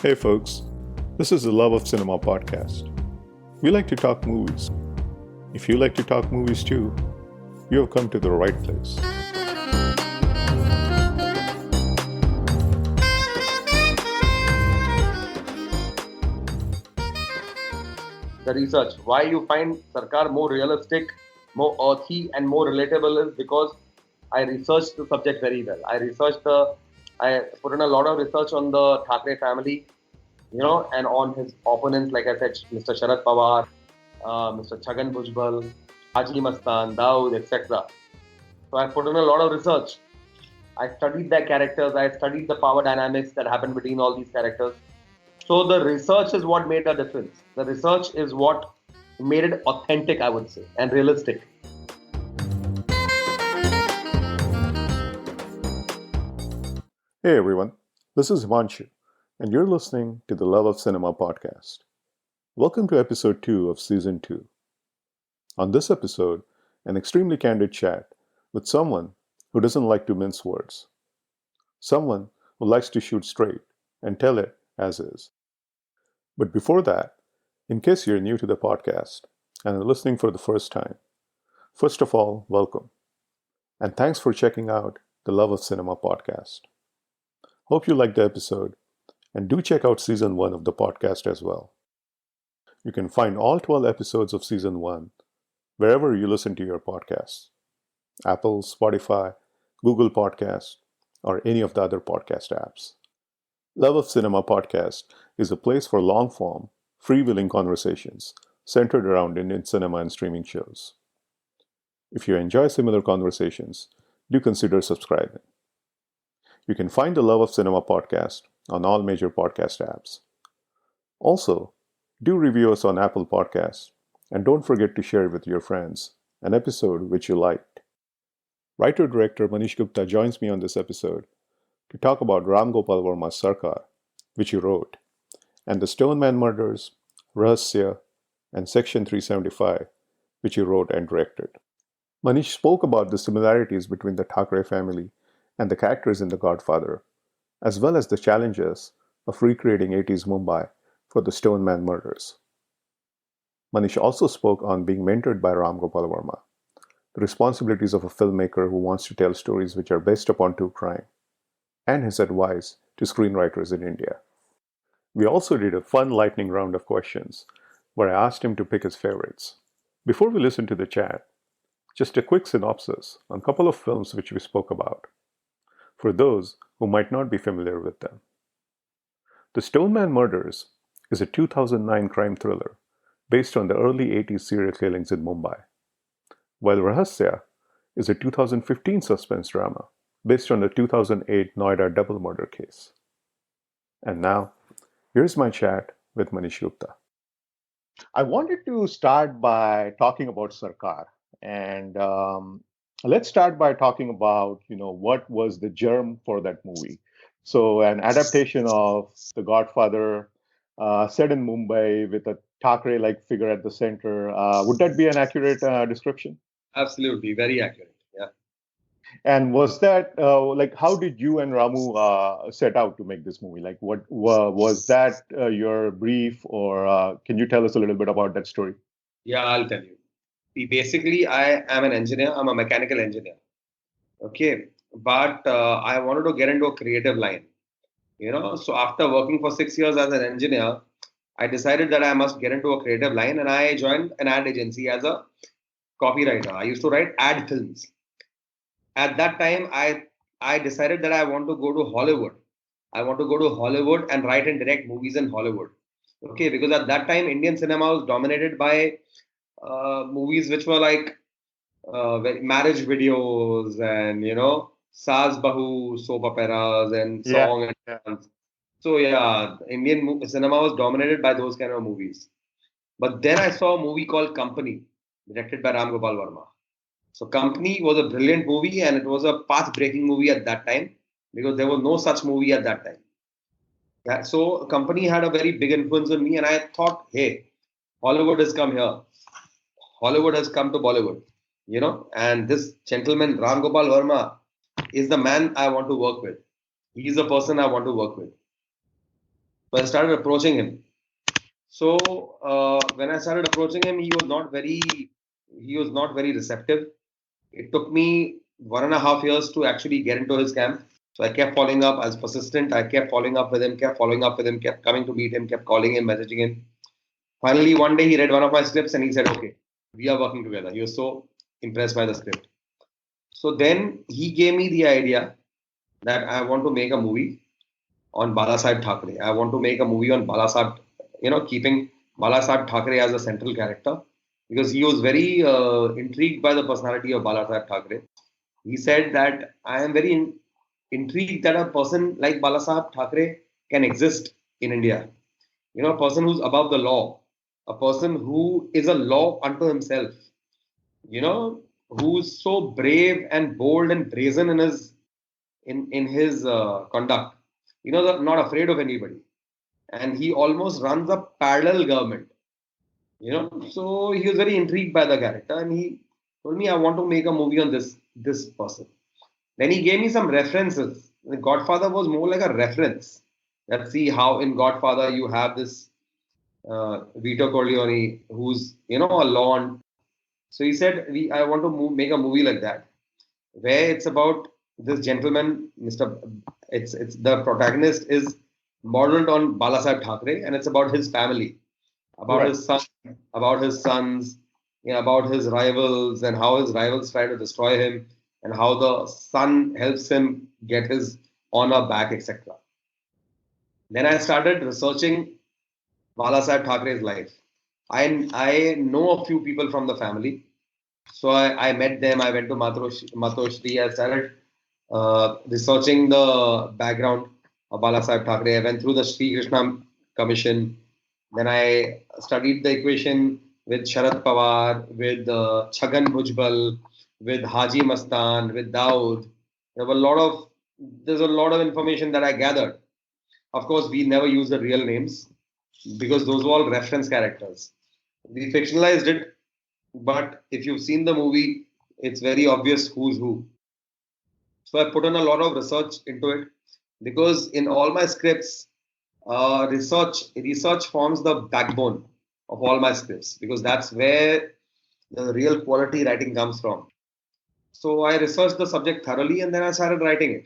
Hey folks, this is the Love of Cinema podcast. We like to talk movies. If you like to talk movies too, you have come to the right place. The research. Why you find Sarkar more realistic, more earthy, and more relatable is because I researched the subject very well. I put in a lot of research on the Thackeray family, and on his opponents, like I said, Mr. Sharad Pawar, Mr. Chhagan Bhujbal, Haji Mastan, Daud, etc. So I put in a lot of research. I studied their characters. I studied the power dynamics that happen between all these characters. So the research is what made a difference. The research is what made it authentic, I would say, and realistic. Hey everyone, this is Himanshu, and you're listening to the Love of Cinema podcast. Welcome to episode 2 of season 2. On this episode, an extremely candid chat with someone who doesn't like to mince words. Someone who likes to shoot straight and tell it as is. But before that, in case you're new to the podcast and are listening for the first time, first of all, welcome. And thanks for checking out the Love of Cinema podcast. Hope you liked the episode, and do check out season 1 of the podcast as well. You can find all 12 episodes of season 1 wherever you listen to your podcasts. Apple, Spotify, Google Podcasts, or any of the other podcast apps. Love of Cinema podcast is a place for long-form, freewheeling conversations centered around Indian cinema and streaming shows. If you enjoy similar conversations, do consider subscribing. You can find the Love of Cinema podcast on all major podcast apps. Also, do review us on Apple Podcasts, and don't forget to share with your friends an episode which you liked. Writer-director Manish Gupta joins me on this episode to talk about Ram Gopal Varma's Sarkar, which he wrote, and the Stoneman Murders, Rahasya, and Section 375, which he wrote and directed. Manish spoke about the similarities between the Thackeray family and the characters in The Godfather, as well as the challenges of recreating 80s Mumbai for the Stoneman Murders. Manish also spoke on being mentored by Ram Gopal Varma, the responsibilities of a filmmaker who wants to tell stories which are based upon true crime, and his advice to screenwriters in India. We also did a fun lightning round of questions where I asked him to pick his favorites. Before we listen to the chat, just a quick synopsis on a couple of films which we spoke about, for those who might not be familiar with them. The Stoneman Murders is a 2009 crime thriller based on the early 80s serial killings in Mumbai, while Rahasya is a 2015 suspense drama based on the 2008 Noida double murder case. And now, here's my chat with Manish Gupta. I wanted to start by talking about Sarkar, and let's start by talking about, what was the germ for that movie. So, an adaptation of The Godfather, set in Mumbai with a Thackeray-like figure at the center. Would that be an accurate description? Absolutely, very accurate. Yeah. And was that how did you and Ramu set out to make this movie? Like, what was that your brief, or can you tell us a little bit about that story? Yeah, I'll tell you. Basically, I am an engineer. I'm a mechanical engineer. Okay. But I wanted to get into a creative line. So after working for 6 years as an engineer, I decided that I must get into a creative line, and I joined an ad agency as a copywriter. I used to write ad films. At that time, I decided that I want to go to Hollywood. I want to go to Hollywood and write and direct movies in Hollywood. Okay, because at that time, Indian cinema was dominated by movies which were like marriage videos and, Saas Bahu, soap operas and song and dance. So yeah, Indian cinema was dominated by those kind of movies. But then I saw a movie called Company, directed by Ram Gopal Varma. So Company was a brilliant movie, and it was a path-breaking movie at that time because there was no such movie at that time. Yeah, so Company had a very big influence on me, and I thought, hey, Hollywood has come here. Hollywood has come to Bollywood, and this gentleman, Ram Gopal Varma, is the man I want to work with. He is the person I want to work with. So I started approaching him. So when I started approaching him, he was not very receptive. It took me 1.5 years to actually get into his camp. So I kept following up. I was persistent. I kept following up with him, kept following up with him, kept coming to meet him, kept calling him, messaging him. Finally, one day he read one of my scripts and he said, "Okay, we are working together." He was so impressed by the script. So then he gave me the idea that I want to make a movie on Balasaheb Thackeray. I want to make a movie on Balasaheb, keeping Balasaheb Thackeray as a central character because he was very intrigued by the personality of Balasaheb Thackeray. He said that I am very intrigued that a person like Balasaheb Thackeray can exist in India. A person who's above the law, a person who is a law unto himself, who's so brave and bold and brazen in his conduct. Not afraid of anybody, and he almost runs a parallel government. So he was very intrigued by the character, and he told me, "I want to make a movie on this person." Then he gave me some references. The Godfather was more like a reference. Let's see how in Godfather you have this Vito Corleone, who's a law. So he said, I want to make a movie like that, where it's about this gentleman, Mr. It's the protagonist is modeled on Balasaheb Thackeray, and it's about his family, about Right. his son, about his sons, about his rivals, and how his rivals try to destroy him, and how the son helps him get his honor back, etc. Then I started researching Balasaheb Thackeray's life. I know a few people from the family. So I met them. I went to Matoshri. I started researching the background of Balasaheb Thackeray. I went through the Sri Krishna Commission. Then I studied the equation with Sharad Pawar, with Chhagan Bhujbal, with Haji Mastan, with Daud. There's a lot of information that I gathered. Of course, we never use the real names because those were all reference characters. We fictionalized it, but if you've seen the movie, it's very obvious who's who. So I put in a lot of research into it because in all my scripts, research forms the backbone of all my scripts because that's where the real quality writing comes from. So I researched the subject thoroughly and then I started writing it.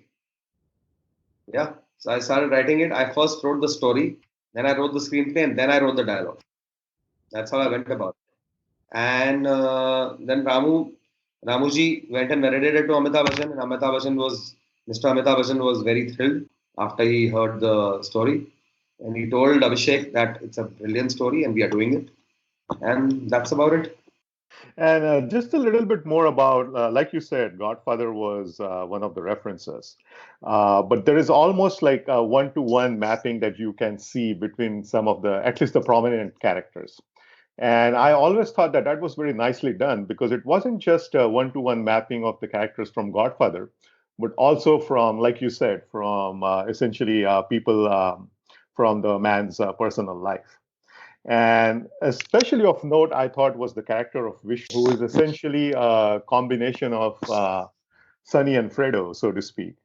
Yeah. So I started writing it. I first wrote the story, then I wrote the screenplay, and then I wrote the dialogue. That's how I went about it. And then Ramuji went and narrated it to Amitabh Bachchan, and Mr. Amitabh Bachchan was very thrilled after he heard the story. And he told Abhishek that it's a brilliant story and we are doing it. And that's about it. And just a little bit more about, like you said, Godfather was one of the references. But there is almost like a one-to-one mapping that you can see between some of at least the prominent characters. And I always thought that that was very nicely done because it wasn't just a one-to-one mapping of the characters from Godfather, but also from, like you said, from essentially people from the man's personal life. And especially of note, I thought was the character of Vishnu, who is essentially a combination of Sonny and Fredo, so to speak.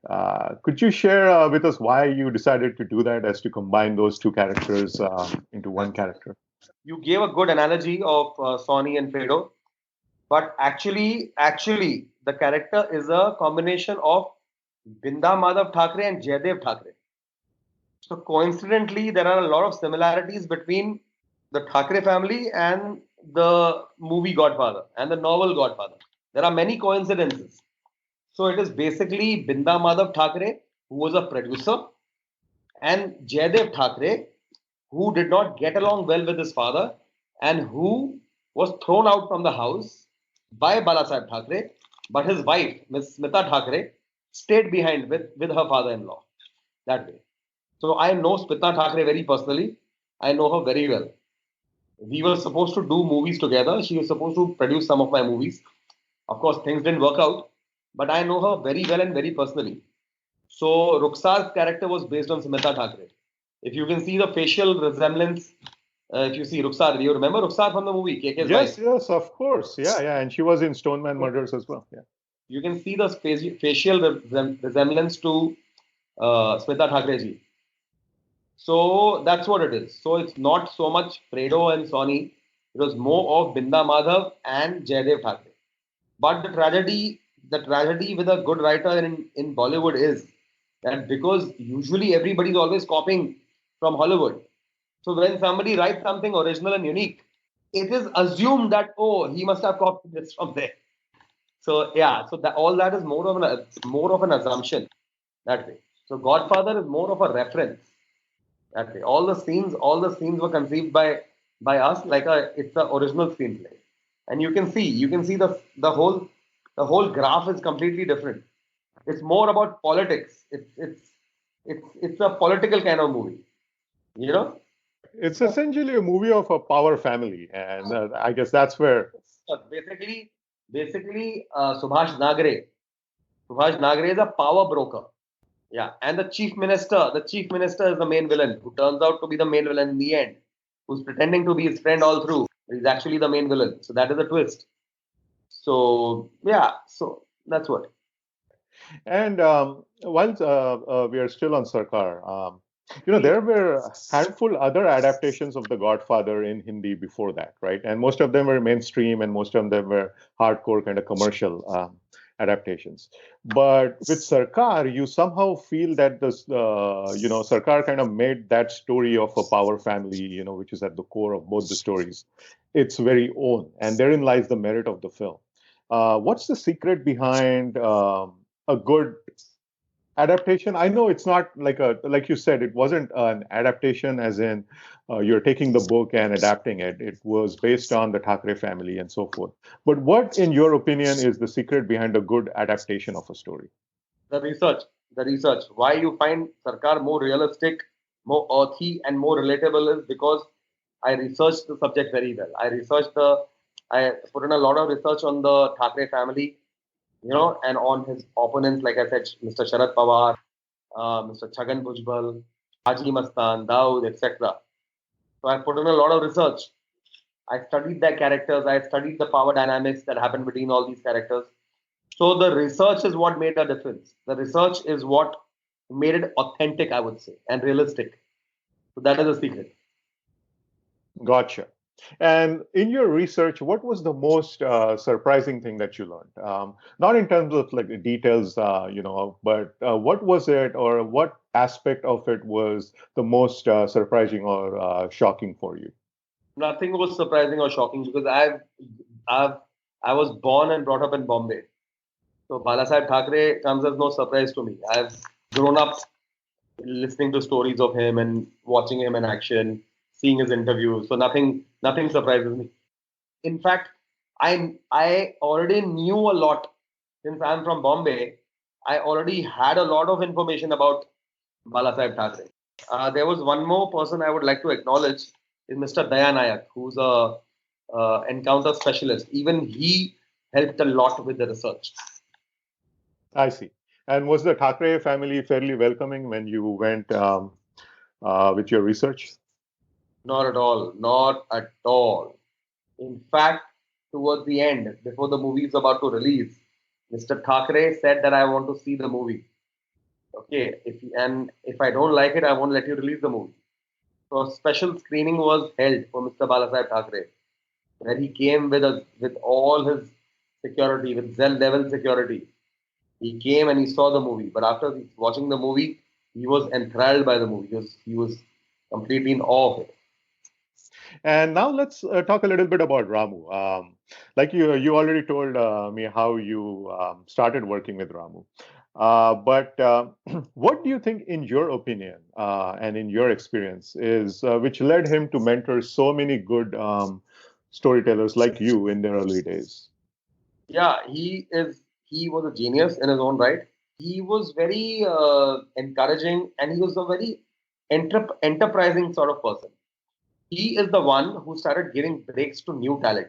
Could you share with us why you decided to do that, as to combine those two characters into one character? You gave a good analogy of Sonny and Fredo, but actually, the character is a combination of Binda Madhav Thackeray and Jaidev Thackeray. So coincidentally, there are a lot of similarities between the Thackeray family and the movie Godfather and the novel Godfather. There are many coincidences. So it is basically Binda Madhav Thackeray, who was a producer, and Jaidev Thackeray, who did not get along well with his father and who was thrown out from the house by Balasaheb Thackeray, but his wife, Miss Smita Thackeray, stayed behind with her father-in-law that way. So I know Smita Thackeray very personally. I know her very well. We were supposed to do movies together. She was supposed to produce some of my movies. Of course, things didn't work out, but I know her very well and very personally. So Rukhsar's character was based on Smita Thackeray. If you can see the facial resemblance, if you see Rukhsar, do you remember Rukhsar from the movie KK's Yes, wife? yes, of course. Yeah, yeah. And she was in Stoneman Murders as well. Yeah. You can see the facial resemblance to Smita Thackeray ji. So that's what it is. So it's not so much Fredo and Sony. It was more of Binda Madhav and Jaydev Thackeray. But the tragedy with a good writer in Bollywood is that because usually everybody is always copying from Hollywood. So when somebody writes something original and unique, it is assumed that oh he must have copied this from there. So yeah, so that all that is more of an assumption that way. So Godfather is more of a reference that way. All the scenes were conceived by us like it's the original screenplay, and you can see the whole graph is completely different. It's more about politics. It's a political kind of movie, you know. It's essentially a movie of a power family, and I guess that's where. Basically, Subhash Nagre is a power broker. Yeah, and the chief minister is the main villain, who turns out to be the main villain in the end, who's pretending to be his friend all through. He's actually the main villain. So that is a twist. So yeah, so that's what. And while we are still on Sarkar, there were a handful other adaptations of The Godfather in Hindi before that, right? And most of them were mainstream, and most of them were hardcore kind of commercial adaptations. But with Sarkar, you somehow feel that Sarkar kind of made that story of a power family, which is at the core of both the stories, its very own, and therein lies the merit of the film. What's the secret behind a good adaptation? I know it's not like you said, it wasn't an adaptation as in you're taking the book and adapting it. It was based on the Thackeray family and so forth. But what, in your opinion, is the secret behind a good adaptation of a story? The research, the research. Why you find Sarkar more realistic, more earthy, and more relatable is because I researched the subject very well. I put in a lot of research on the Thackeray family, and on his opponents, like I said, Mr. Sharad Pawar, Mr. Chhagan Bhujbal, Haji Mastan, Daud, etc. So I put in a lot of research. I studied their characters. I studied the power dynamics that happen between all these characters. So the research is what made a difference. The research is what made it authentic, I would say, and realistic. So that is the secret. Gotcha. And in your research, what was the most surprising thing that you learned? Not in terms of like the details, but what was it, or what aspect of it was the most surprising or shocking for you? Nothing was surprising or shocking because I've, I was born and brought up in Bombay. So Balasaheb Thackeray comes as no surprise to me. I've grown up listening to stories of him and watching him in action, seeing his interviews. So nothing surprises me. In fact, I already knew a lot since I'm from Bombay. I already had a lot of information about Balasaheb Thackeray. There was one more person I would like to acknowledge is Mr. Daya Nayak, who's a encounter specialist. Even he helped a lot with the research. I see. And was the Thackeray family fairly welcoming when you went with your research? Not at all. Not at all. In fact, towards the end, before the movie is about to release, Mr. Thackeray said that I want to see the movie. Okay, if I don't like it, I won't let you release the movie. So a special screening was held for Mr. Balasaheb Thackeray, where he came with all his security, with Zen level security. He came and he saw the movie. But after watching the movie, he was enthralled by the movie. He was completely in awe of it. And now let's talk a little bit about Ramu. Like you already told me how you started working with Ramu. But what do you think, in your opinion and in your experience, is which led him to mentor so many good storytellers like you in their early days? Yeah, he was a genius in his own right. He was very encouraging, and he was a very enterprising sort of person. He is the one who started giving breaks to new talent.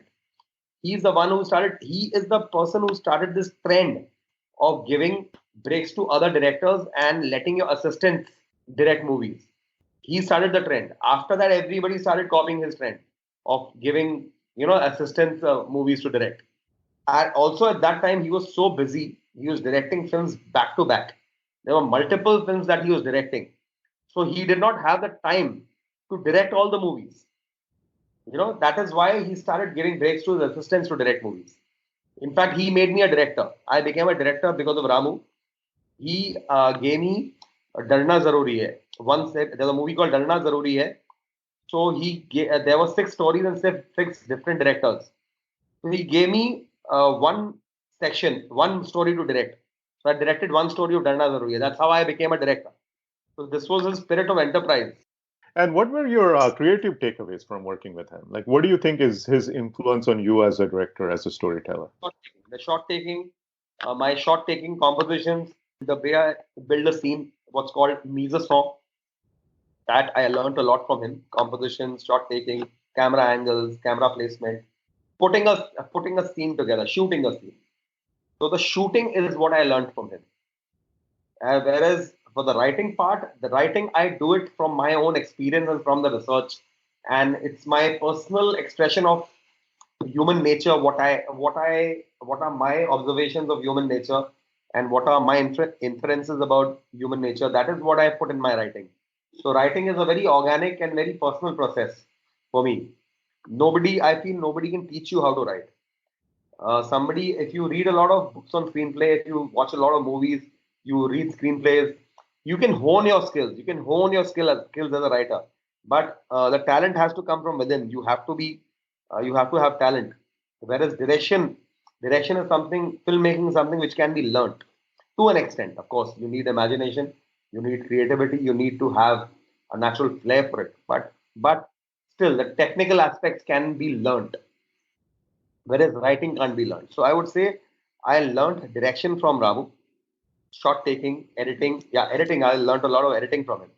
He is the person who started this trend of giving breaks to other directors and letting your assistants direct movies. He started the trend. After that, everybody started copying his trend of giving, assistants movies to direct. And also at that time, he was so busy. He was directing films back to back. There were multiple films that he was directing. So he did not have the time to direct all the movies. That is why he started giving breaks to his assistants to direct movies. In fact, he made me a director. I became a director because of Ramu. He gave me Darna Zaruri Hai. Once there's a movie called Darna Zaruri Hai. So there were 6 stories and six different directors. So he gave me one section, one story to direct. So I directed one story of Darna Zaruri Hai. That's how I became a director. So this was his spirit of enterprise. And what were your creative takeaways from working with him? Like, what do you think is his influence on you as a director, as a storyteller? The shot taking, my shot taking compositions, the way I build a scene, what's called mise en scène, that I learned a lot from him. Composition, shot taking, camera angles, camera placement, putting a scene together, shooting a scene. So the shooting is what I learned from him. Whereas for the writing part, the writing I do it from my own experience and from the research, and it's my personal expression of human nature. What are my observations of human nature, and what are my inferences about human nature. That is what I put in my writing. So writing is a very organic and very personal process for me. I feel nobody can teach you how to write. If you read a lot of books on screenplay, if you watch a lot of movies, you read screenplays, you can hone your skills. You can hone your skills as a writer. But the talent has to come from within. You have to have talent. Whereas direction is something, filmmaking is something which can be learnt to an extent. Of course, you need imagination, you need creativity, you need to have a natural flair for it. But still, the technical aspects can be learnt, whereas writing can't be learned. So I would say I learned direction from Ramu, shot taking, editing. Yeah, editing. I learned a lot of editing from him.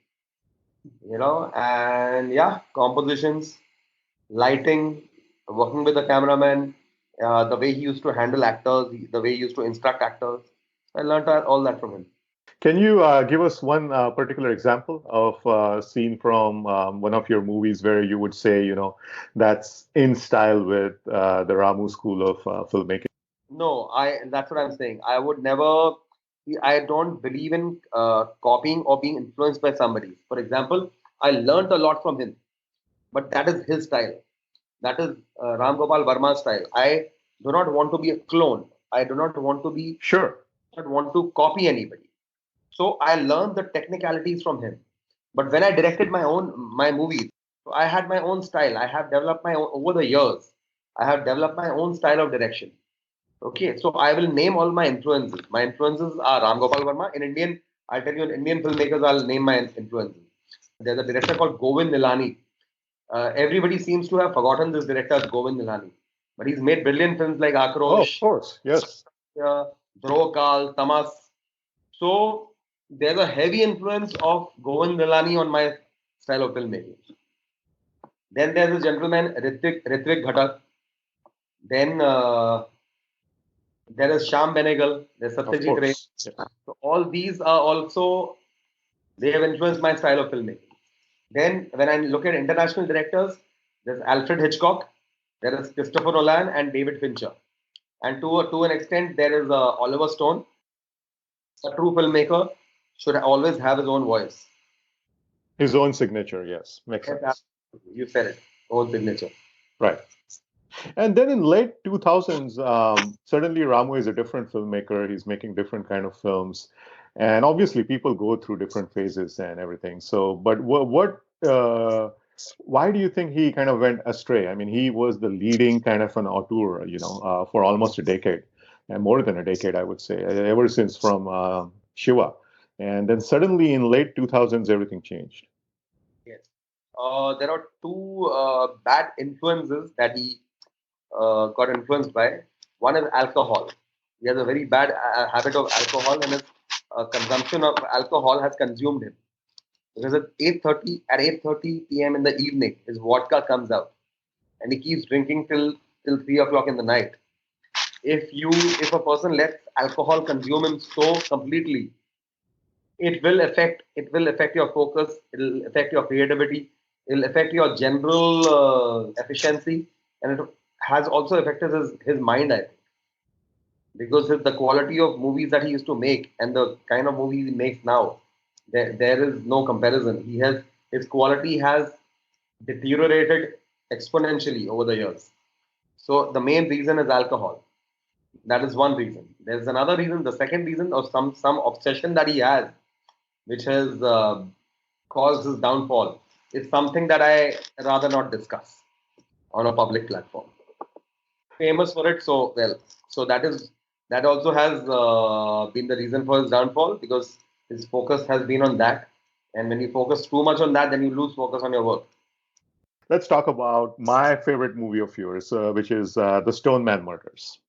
And yeah, compositions, lighting, working with the cameraman, the way he used to handle actors, the way he used to instruct actors. I learned all that from him. Can you give us one particular example of a scene from one of your movies where you would say, that's in style with the Ramu school of filmmaking? No, that's what I'm saying. I would never. I don't believe in copying or being influenced by somebody. For example, I learned a lot from him, but that is his style. That is Ram Gopal Varma's style. I do not want to be a clone. I do not want to be. Sure. I don't want to copy anybody. So I learned the technicalities from him. But when I directed my movies, so I had my own style. I have developed my own over the years. I have developed my own style of direction. Okay, so I will name all my influences. My influences are Ram Gopal Varma. I'll tell you in Indian filmmakers, I'll name my influences. There's a director called Govind Nilani. Everybody seems to have forgotten this director as Govind Nilani. But he's made brilliant films like Oh, of Akrosh, course. Yes. Drokal, Tamas. So there's a heavy influence of Govind Nilani on my style of filmmaking. Then there's a gentleman, Ritvik Ghatak. Then there is Sham Benegal, there's Of Satyajit Ray. course. Yes. So all these are also, they have influenced my style of filmmaking. Then when I look at international directors, there's Alfred Hitchcock, there is Christopher Nolan and David Fincher. And to an extent, there is Oliver Stone. A true filmmaker should always have his own voice. His own signature, yes. Makes sense. You said it, own signature. Right. And then in late 2000s, suddenly Ramu is a different filmmaker. He's making different kind of films. And obviously people go through different phases and everything. So, but why do you think he kind of went astray? I mean, he was the leading kind of an auteur, for almost a decade, and more than a decade, I would say, ever since from Shiva. And then suddenly in late 2000s, everything changed. Yes. There are two bad influences that he got influenced by. One is alcohol. He has a very bad habit of alcohol, and his consumption of alcohol has consumed him. Because at 8:30 p.m. in the evening, his vodka comes out, and he keeps drinking till 3 o'clock in the night. If a person lets alcohol consume him so completely, it will affect your focus. It'll affect your creativity. It'll affect your general efficiency, and it has also affected his mind. I think because the quality of movies that he used to make and the kind of movies he makes now, There is no comparison. His quality has deteriorated exponentially over the years. So the main reason is alcohol. That is one reason. There's another reason. The second reason, or some obsession that he has, which has caused his downfall, is something that I rather not discuss on a public platform. Famous for it, so well. So that also has been the reason for his downfall, because his focus has been on that. And when you focus too much on that, then you lose focus on your work. Let's talk about my favorite movie of yours, which is The Stoneman Murders.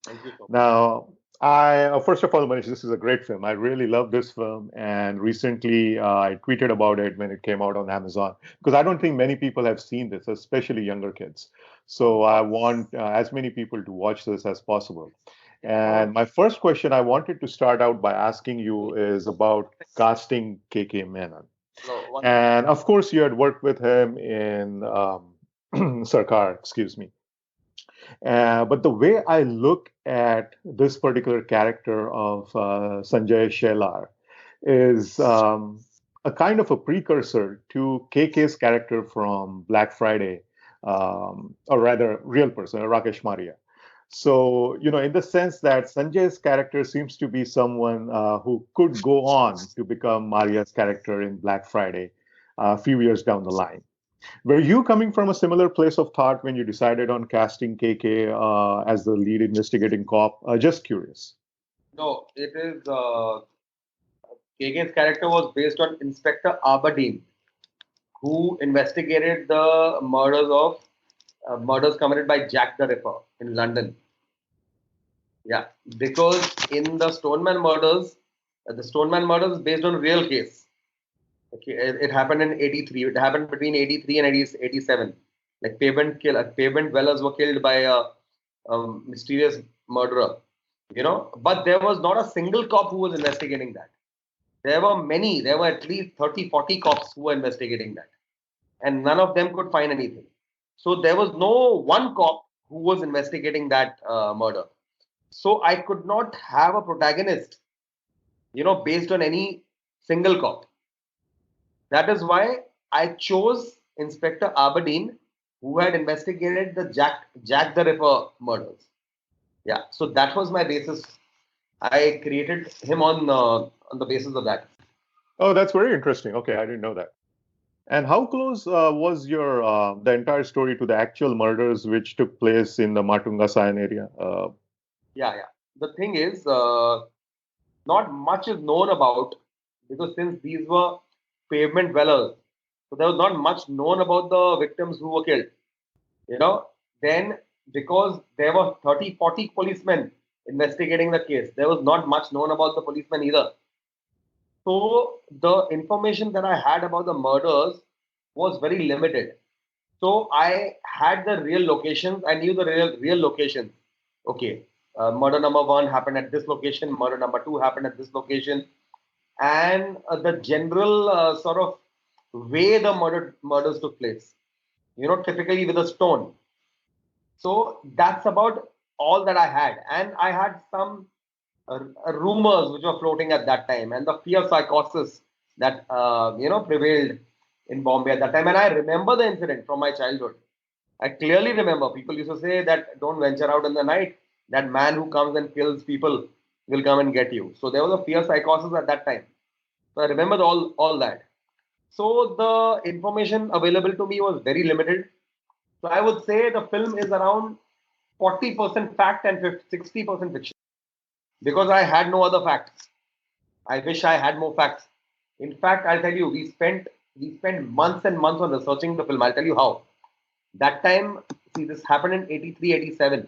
Thank you so much. Now, I first of all, Manish, this is a great film. I really love this film, and recently I tweeted about it when it came out on Amazon because I don't think many people have seen this, especially younger kids. So I want as many people to watch this as possible. And my first question I wanted to start out by asking you is about casting KK Menon. No, And of course, you had worked with him in Sarkar, excuse me. But the way I look at this particular character of Sanjay Shelar is a kind of a precursor to KK's character from Black Friday, or rather, real person, Rakesh Maria. So, in the sense that Sanjay's character seems to be someone who could go on to become Maria's character in Black Friday a few years down the line. Were you coming from a similar place of thought when you decided on casting KK as the lead investigating cop? Just curious. no, it is KK's character was based on Inspector Aberdeen, who investigated the murders committed by Jack the Ripper in London. Yeah, because in the Stoneman murders is based on real case. Okay, it happened in '83. It happened between '83 and '87. Like pavement dwellers were killed by a mysterious murderer. But there was not a single cop who was investigating that. There were many. There were at least 30, 40 cops who were investigating that, and none of them could find anything. So there was no one cop who was investigating that murder. So I could not have a protagonist, based on any single cop. That is why I chose Inspector Aberdeen, who had investigated the Jack the Ripper murders. Yeah, so that was my basis. I created him on the basis of that. Oh, that's very interesting. Okay, I didn't know that. And how close was your the entire story to the actual murders which took place in the Matunga Sayan area? Yeah, yeah. The thing is, not much is known about, because since these were pavement dwellers, so there was not much known about the victims who were killed. You know, then because there were 30, 40 policemen investigating the case, there was not much known about the policemen either. So the information that I had about the murders was very limited. So I had the real locations. I knew the real locations. Okay, murder number one happened at this location. Murder number two happened at this location, and the general sort of way the murders took place. Typically with a stone. So that's about all that I had, and I had some rumors which were floating at that time, and the fear psychosis that prevailed in Bombay at that time. And I remember the incident from my childhood. I clearly remember people used to say that don't venture out in the night. That man who comes and kills people will come and get you. So there was a fear psychosis at that time. So I remember all that. So the information available to me was very limited. So I would say the film is around 40% fact and 60% fiction, because I had no other facts. I wish I had more facts. In fact, I'll tell you, we spent months and months on researching the film. I'll tell you how. That time, see, this happened in '83, '87.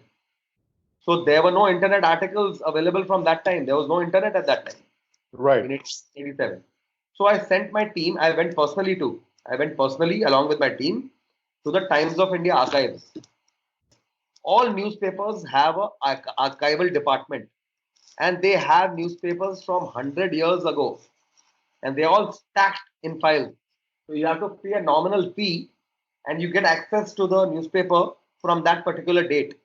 So there were no internet articles available from that time. There was no internet at that time Right. in '87. So I sent my team. I went personally too. I went personally along with my team to the Times of India archives. All newspapers have a archival department, and they have newspapers from 100 years ago, and they're all stacked in files. So you have to pay a nominal fee, and you get access to the newspaper from that particular date.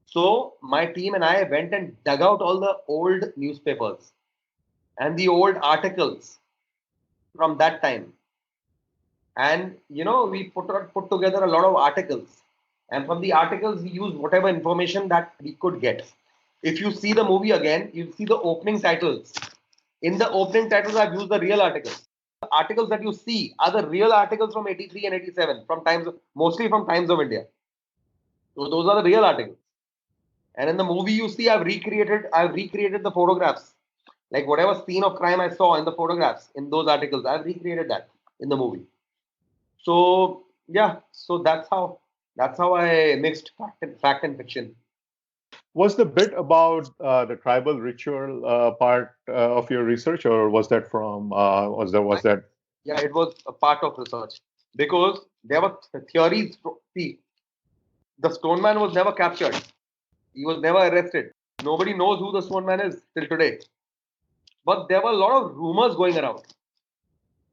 So my team and I went and dug out all the old newspapers and the old articles. from that time. And we put together a lot of articles, and from the articles we used whatever information that we could get. If you see the movie again, you see the opening titles. In the opening titles, I've used the real articles. The articles that you see are the real articles from 83 and 87, from mostly from Times of India. So those are the real articles. And in the movie, you see, I've recreated the photographs. Like whatever scene of crime I saw in the photographs in those articles, I've recreated that in the movie. So yeah, so that's how I mixed fact and fiction. Was the bit about the tribal ritual part of your research, or was that from was that? Yeah, it was a part of research because there were theories. See, the Stoneman was never captured. He was never arrested. Nobody knows who the Stoneman is till today. But there were a lot of rumors going around.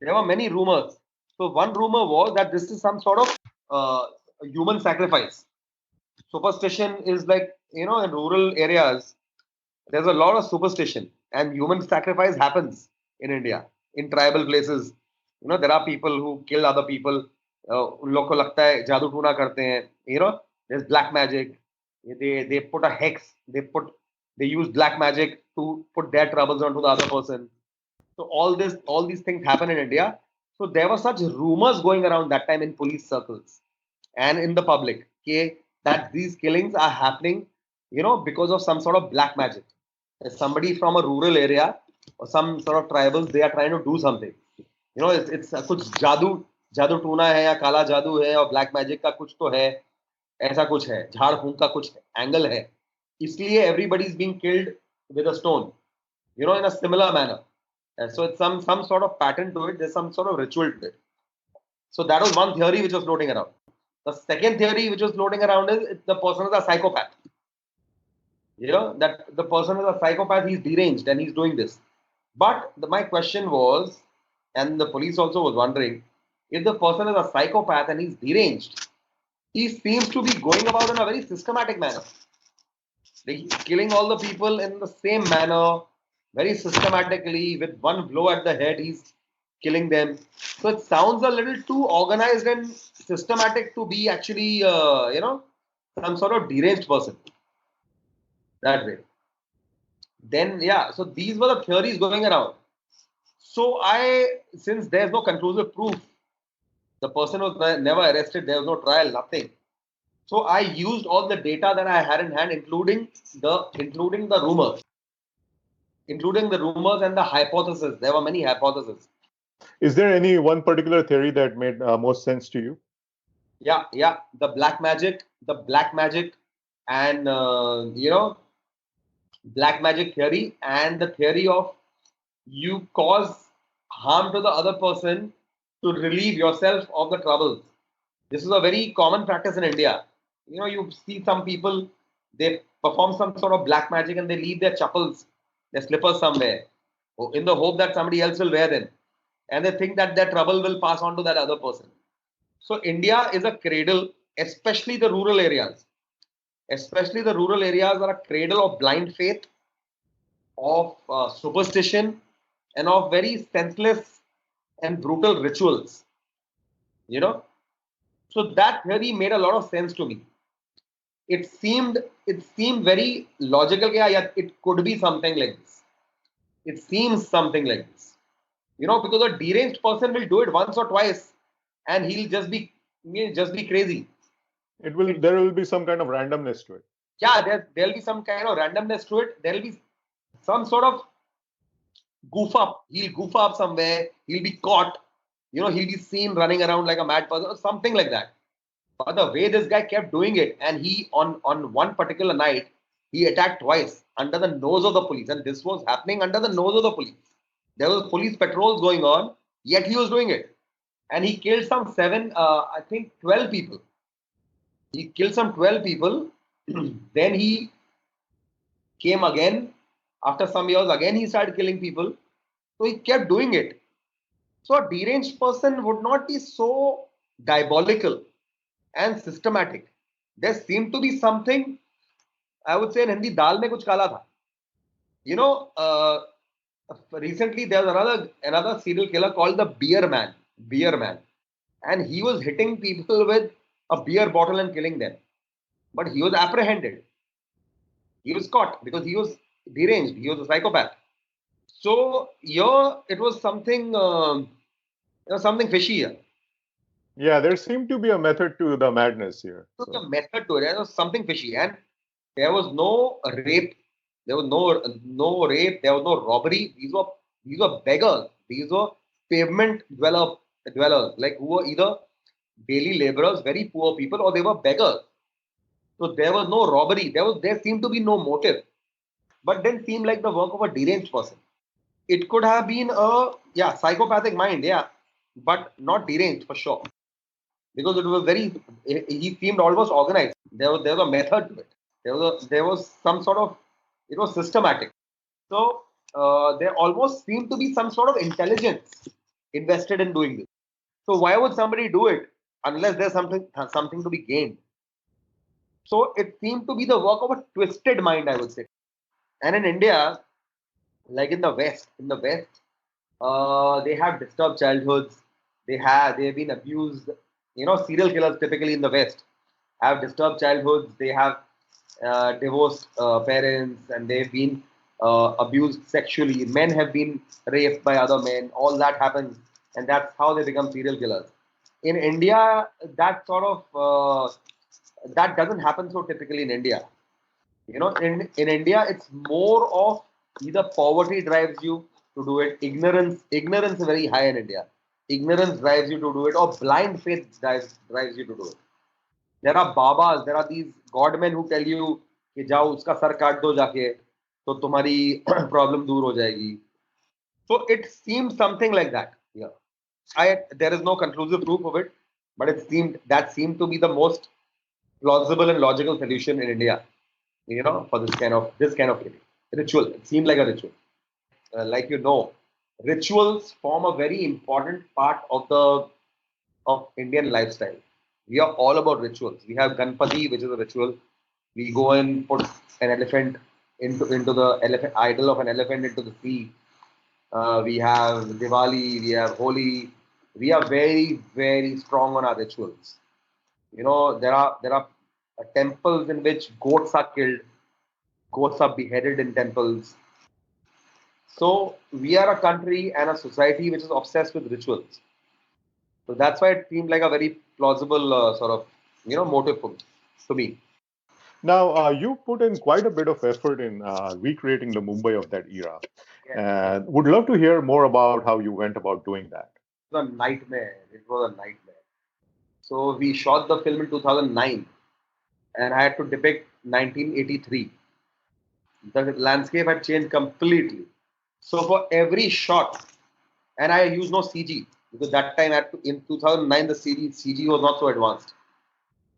There were many rumors. So one rumor was that this is some sort of human sacrifice. Superstition is like, in rural areas, there's a lot of superstition and human sacrifice happens in India, in tribal places. There are people who kill other people. उन लोग को लगता है जादू tuna करते हैं. There's black magic. They put a hex. They use black magic to put their troubles onto the other person. So all these things happen in India. So there were such rumors going around that time in police circles and in the public, okay, that these killings are happening, because of some sort of black magic. Somebody from a rural area or some sort of tribals, they are trying to do something. It's कुछ जादू tuna है या काला जादू है और black magic का कुछ तो है, ऐसा कुछ है, झाड़ फूंक का कुछ एंगल है, इसलिए everybody is being killed with a stone, in a similar manner. And so it's some sort of pattern to it. There's some sort of ritual to it. So that was one theory which was floating around. The second theory which was floating around is the person is a psychopath. That the person is a psychopath, he's deranged and he's doing this. But my question was, and the police also was wondering, if the person is a psychopath and he's deranged, he seems to be going about in a very systematic manner. Like he's killing all the people in the same manner, very systematically, with one blow at the head, he's killing them. So it sounds a little too organized and systematic to be actually, some sort of deranged person. That way. Then, yeah, so these were the theories going around. So since there's no conclusive proof, the person was never arrested, there was no trial, nothing. So I used all the data that I had in hand, including the rumors. Including the rumors and the hypotheses. There were many hypotheses. Is there any one particular theory that made most sense to you? Yeah. The black magic, and black magic theory, and the theory of you cause harm to the other person to relieve yourself of the troubles. This is a very common practice in India. You see some people, they perform some sort of black magic and they leave their chappals, their slippers somewhere, in the hope that somebody else will wear them. And they think that their trouble will pass on to that other person. So India is a cradle, especially the rural areas. Especially the rural areas are a cradle of blind faith, of superstition, and of very senseless and brutal rituals. So that theory made a lot of sense to me. It seemed very logical. Yeah, it could be something like this. It seems something like this. Because a deranged person will do it once or twice, and he'll just be crazy. There will be some kind of randomness to it. Yeah, there'll be some kind of randomness to it. There'll be some sort of goof up. He'll goof up somewhere. He'll be caught. He'll be seen running around like a mad person or something like that. But the way this guy kept doing it, and he on one particular night, he attacked twice under the nose of the police, and this was happening under the nose of the police. There was police patrols going on, yet he was doing it, and he killed some 12 people. He killed some 12 people. Then he came again after some years. Again, he started killing people. So he kept doing it. So a deranged person would not be so diabolical and systematic. There seemed to be something, I would say in Hindi, dal mein kuch kala tha. Recently, there was another serial killer called the Beer Man, and he was hitting people with a beer bottle and killing them. But he was apprehended. He was caught because he was deranged. He was a psychopath. So here it was something fishy here. Yeah, there seemed to be a method to the madness here. So So the method to it, there was something fishy, and there was no rape. There was no rape. There was no robbery. These were beggars. These were pavement dwellers, like who were either daily laborers, very poor people, or they were beggars. So there was no robbery. There seemed to be no motive, but didn't seem like the work of a deranged person. It could have been a psychopathic mind, yeah, but not deranged for sure, because it was very. He seemed almost organized. There was a method to it. There was some sort of, it was systematic. So there almost seemed to be some sort of intelligence invested in doing this. So why would somebody do it unless there's something to be gained? So it seemed to be the work of a twisted mind, I would say. And in India, like in the West, they have disturbed childhoods. They've been abused. Serial killers typically in the West have disturbed childhoods. They have divorced parents, and they've been abused sexually. Men have been raped by other men. All that happens, and that's how they become serial killers. In India, that doesn't happen so typically in India. In India, it's more of either poverty drives you to do it, ignorance is very high in India. Ignorance drives you to do it, or blind faith drives you to do it. There are babas, there are these godmen who tell you कि जाओ उसका sir काट दो जाके तो तुम्हारी problem दूर हो जाएगी. So it seemed something like that. Yeah. There is no conclusive proof of it, but that seemed to be the most plausible and logical solution in India, for this kind of killing. Ritual. It seemed like a ritual. Like rituals form a very important part of Indian lifestyle. We are all about rituals. We have Ganpati, which is a ritual. We go and put an elephant into the elephant idol of an elephant into the sea. We have Diwali. We have Holi. We are very very strong on our rituals. There are temples in which goats are killed. Goats are beheaded in temples. So we are a country and a society which is obsessed with rituals. So that's why it seemed like a very plausible sort of motive to me. now you put in quite a bit of effort in recreating the Mumbai of that era, Yes, yes. and would love to hear more about how you went about doing that. It was a nightmare. It was a nightmare. So we shot the film in 2009, and I had to depict 1983. The landscape had changed completely. So for every shot, and I used no CG because that time in 2009 the CG was not so advanced.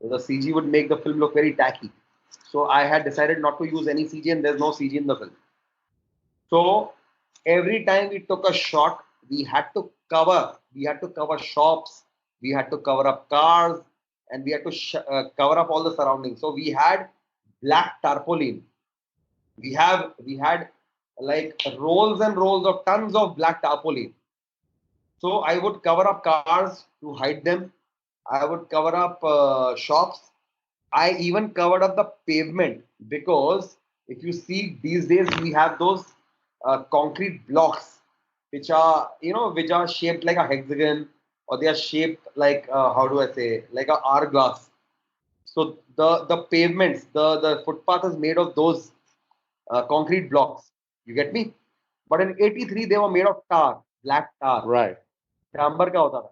So the CG would make the film look very tacky. So I had decided not to use any CG, and there's no CG in the film. So every time we took a shot, we had to cover shops, we had to cover up cars, and we had to cover up all the surroundings. So we had black tarpaulin. We had like rolls and rolls of tons of black tarpaulin. So I would cover up cars to hide them. I would cover up shops. I even covered up the pavement because if you see these days we have those concrete blocks which are shaped like a hexagon, or they are shaped like how do I say, like a hourglass. So the pavements, the footpath is made of those concrete blocks. You get me? But in '83 they were made of tar, black tar. Right. डांबर का होता था.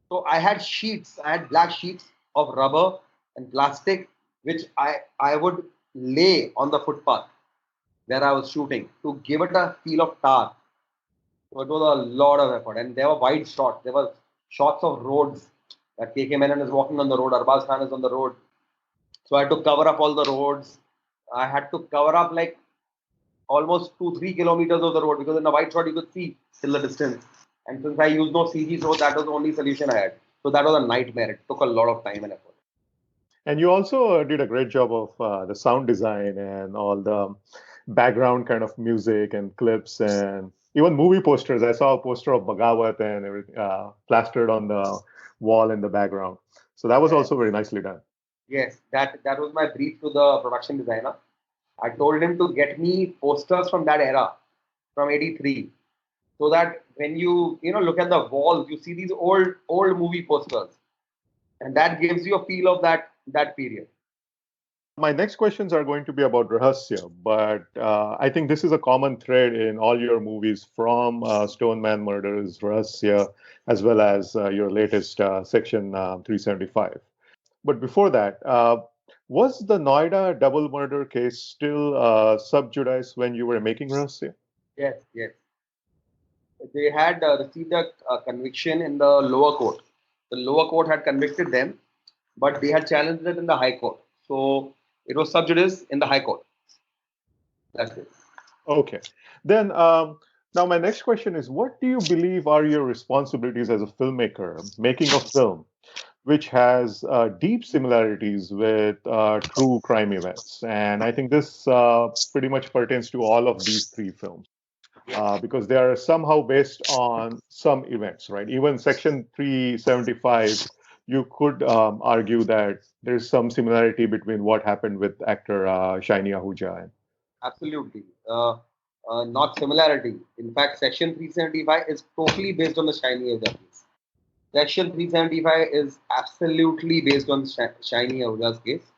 So I had black sheets of rubber and plastic, which I would lay on the footpath where I was shooting to give it a feel of tar. So it was a lot of effort, and there were wide shots. There were shots of roads. That KK Menon is walking on the road. Arbaz Khan is on the road. So I had to cover up all the roads. I had to cover up like almost 2-3 kilometers of the road because in the wide shot you could see till the distance. And since I used no CG, so that was the only solution I had. So that was a nightmare. It took a lot of time and effort. And you also did a great job of the sound design and all the background kind of music and clips and even movie posters. I saw a poster of Bagawat and everything plastered on the wall in the background. So that was Yes, also very nicely done. yes. That was my brief to the production designer. I told him to get me posters from that era, from '83, so that when you look at the walls, you see these old movie posters, and that gives you a feel of that period. My next questions are going to be about Rahasya, but I think this is a common thread in all your movies from Stoneman Murders, Rahasya, as well as your latest Section 375. But before that, was the Noida double murder case still sub judice when you were making Rahasya? Yes, yes. They had received a conviction in the lower court. The lower court had convicted them, but they had challenged it in the high court. So it was sub judice in the high court. That's it. Okay. Then, now my next question is, what do you believe are your responsibilities as a filmmaker making a film which has deep similarities with true crime events? And I think this pretty much pertains to all of these three films because they are somehow based on some events, right? Even Section 375, you could argue that there's some similarity between what happened with actor Shaini Ahuja. Absolutely. Not similarity. In fact, Section 375 is totally based on the Shiny Ahuja case. Section 375 is absolutely based on Shiny Ahuja's case.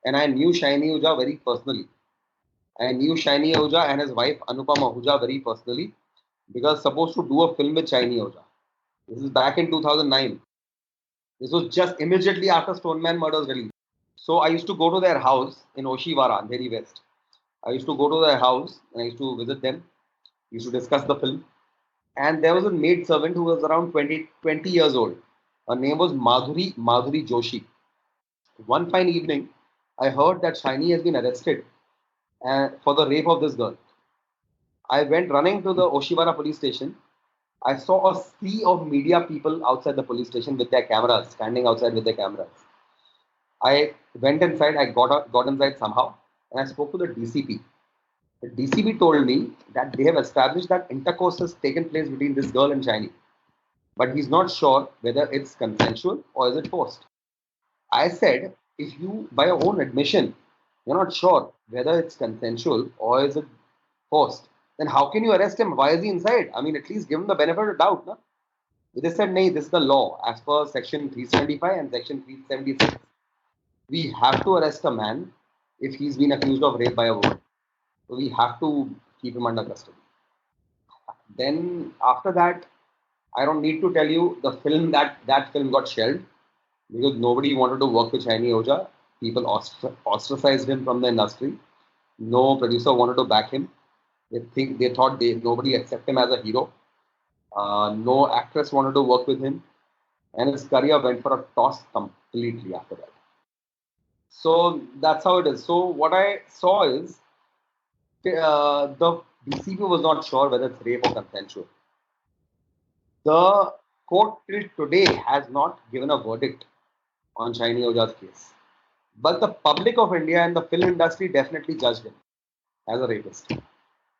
And I knew Shiny Ahuja very personally. I knew Shiny Ahuja and his wife Anupama Ahuja very personally because I was supposed to do a film with Shiny Ahuja. This is back in 2009. This was just immediately after Stoneman Murders release. So I used to go to their house in Oshiwara, Andheri West. I used to go to their house and I used to visit them. We used to discuss the film. And there was a maid servant who was around 20 years old. Her name was Madhuri Joshi. One fine evening, I heard that Shiny has been arrested for the rape of this girl. I went running to the Oshiwara police station. I saw a sea of media people outside the police station with their cameras, standing outside with their cameras. I went inside, got inside somehow, and I spoke to the DCP. The DCP told me that they have established that intercourse has taken place between this girl and Shiny, but he's not sure whether it's consensual or is it forced. I said, if you, by your own admission, you're not sure whether it's consensual or is it forced, then how can you arrest him? Why is he inside? I mean, at least give him the benefit of doubt. No? They said, no, this is the law as per Section 375 and Section 376. We have to arrest a man if he's been accused of rape by a woman. So we have to keep him under custody. Then after that, I don't need to tell you the film that film got shelved because nobody wanted to work with Shiny Oja. People ostracized him from the industry. No producer wanted to back him. They thought nobody accept him as a hero. No actress wanted to work with him, and his career went for a toss completely after that. So that's how it is. So what I saw is the DCP was not sure whether it's rape or consensual. The court till today has not given a verdict on Shiny Oja's case. But the public of India and the film industry definitely judged him as a rapist.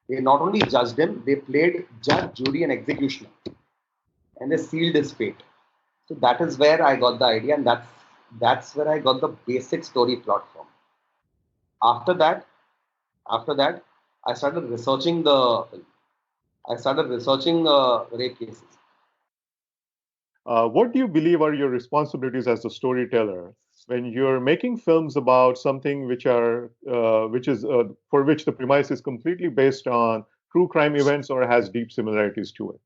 They not only judged him, they played judge, jury, and executioner. And they sealed his fate. So that is where I got the idea, and that's where I got the basic story plot from. After that, I started researching the film. I started researching rape cases. What do you believe are your responsibilities as a storyteller when you're making films about something which is for which the premise is completely based on true crime events or has deep similarities to it?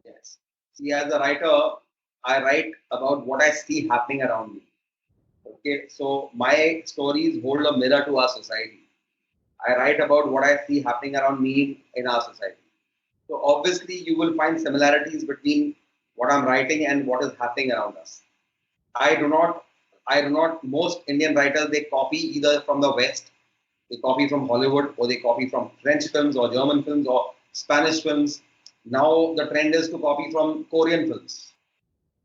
Yes. See, as a writer, I write about what I see happening around me. Okay, so my stories hold a mirror to our society. I write about what I see happening around me in our society. So obviously, you will find similarities between what I'm writing and what is happening around us. I do not, I do not. Most Indian writers they copy either from the West, they copy from Hollywood, or they copy from French films or German films or Spanish films. Now the trend is to copy from Korean films.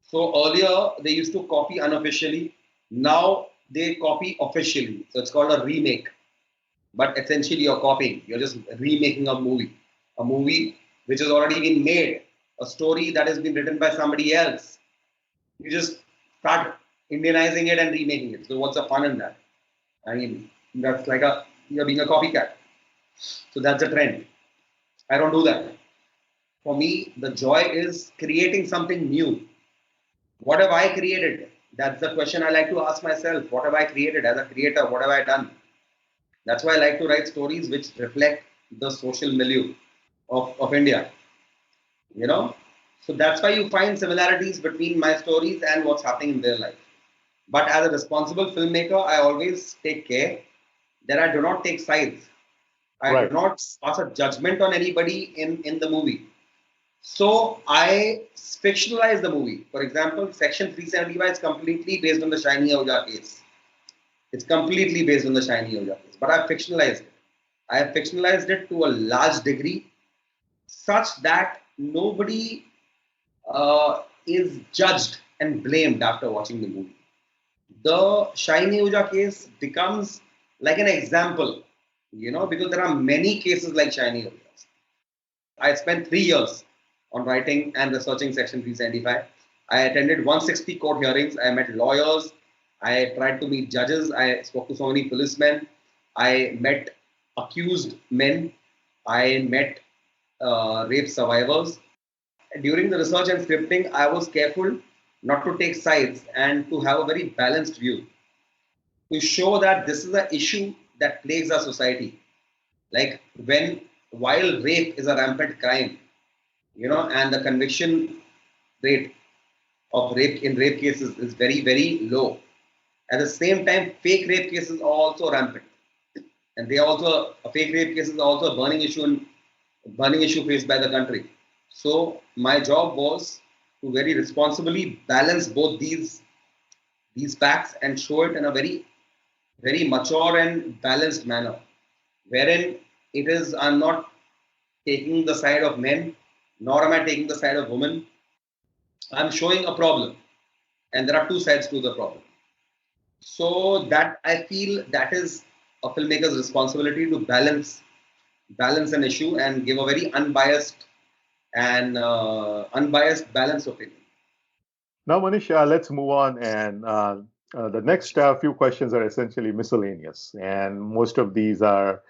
So earlier they used to copy unofficially. Now they copy officially. So it's called a remake. but essentially you're copying. You're just remaking a movie which has already been made, a story that has been written by somebody else. You just start Indianizing it and remaking it. So what's the fun in that? I mean, that's like you're being a copycat. So that's a trend. I don't do that. For me, the joy is creating something new. What have I created? That's the question I like to ask myself. What have I created as a creator? What have I done? That's why I like to write stories which reflect the social milieu of India. You know? So that's why you find similarities between my stories and what's happening in their life. But as a responsible filmmaker, I always take care that I do not take sides. I do Right. not pass a judgment on anybody in the movie. So I fictionalize the movie. For example, Section 375 is completely based on the Shiny Auja case. It's completely based on the Shiny Auja case. But I fictionalized it. I have fictionalized it to a large degree such that nobody is judged and blamed after watching the movie. The Shiny Auja case becomes like an example, because there are many cases like Shiny Aujas. I spent 3 years on writing and researching Section 375. I attended 160 court hearings. I met lawyers. I tried to meet judges. I spoke to so many policemen. I met accused men. I met rape survivors. During the research and scripting, I was careful not to take sides and to have a very balanced view to show that this is an issue that plagues our society. Like while rape is a rampant crime, and the conviction rate of rape in rape cases is very, very low. At the same time, fake rape cases are also rampant, and they also fake rape cases are also a burning issue faced by the country. So my job was to very responsibly balance both these facts and show it in a very very mature and balanced manner, wherein it is I'm not taking the side of men, nor am I taking the side of women. I'm showing a problem, and there are two sides to the problem. So that I feel that is a filmmaker's responsibility to balance an issue and give a very unbiased balanced opinion. Now, Manish, let's move on. And the next few questions are essentially miscellaneous. And most of these are,